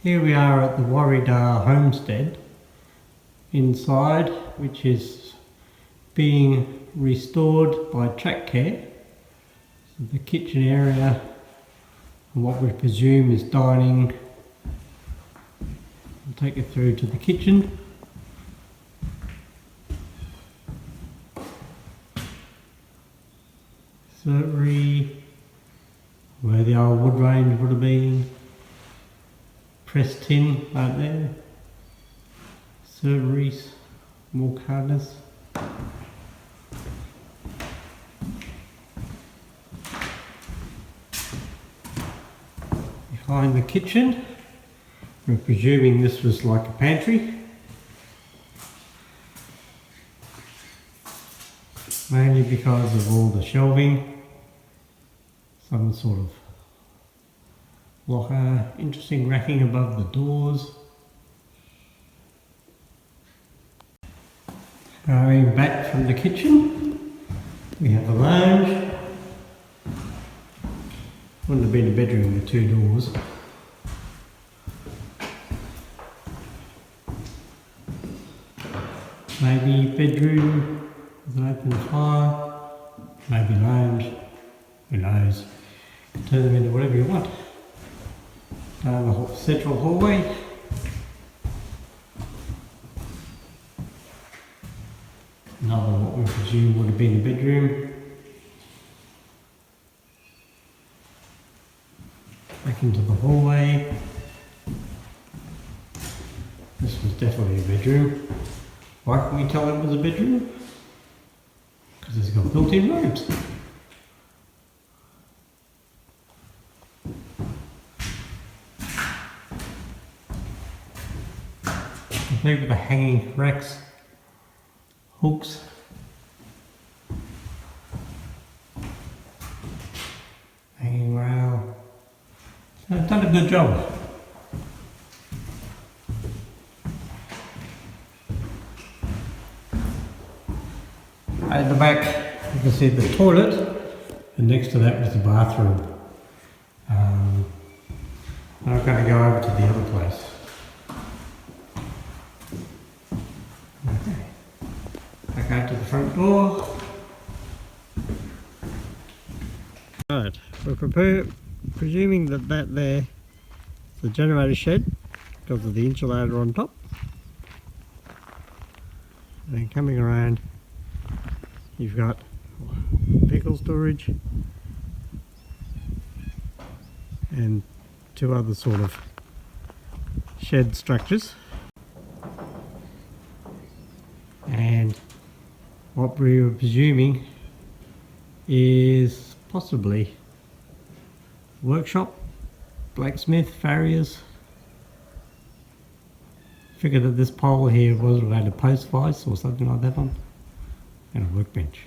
Here we are at the Warriedar Homestead inside, which is being restored by Trackcare. So the kitchen area and what we presume is dining. I'll take you through to the kitchen. Certainly where the old wood range would have been. Pressed tin right there. Cerberus, more corners. Behind the kitchen, we're presuming this was like a pantry. Mainly because of all the shelving. Some sort of locker, interesting racking above the doors. Going back from the kitchen, we have a lounge. Wouldn't have been a bedroom with two doors. Maybe bedroom with an open fire, maybe lounge, who knows. Turn them into whatever you want. Down the central hallway. Another what we presume would have been a bedroom. Back into the hallway. This was definitely a bedroom. Why can we tell it was a bedroom? Because it's got built-in rooms. Complete with the hanging racks, hooks. Hanging rail. So I've done a good job. At the back you can see the toilet, and next to that was the bathroom. I'm going to go over to the other place. Okay. Back out to the front door. Right, we're presuming that there is the generator shed because of the insulator on top. And then coming around, you've got vehicle storage and two other sort of shed structures. And what we were presuming is possibly workshop, blacksmith, farriers. Figure that this pole here was had a post vise or something like that on, and a workbench.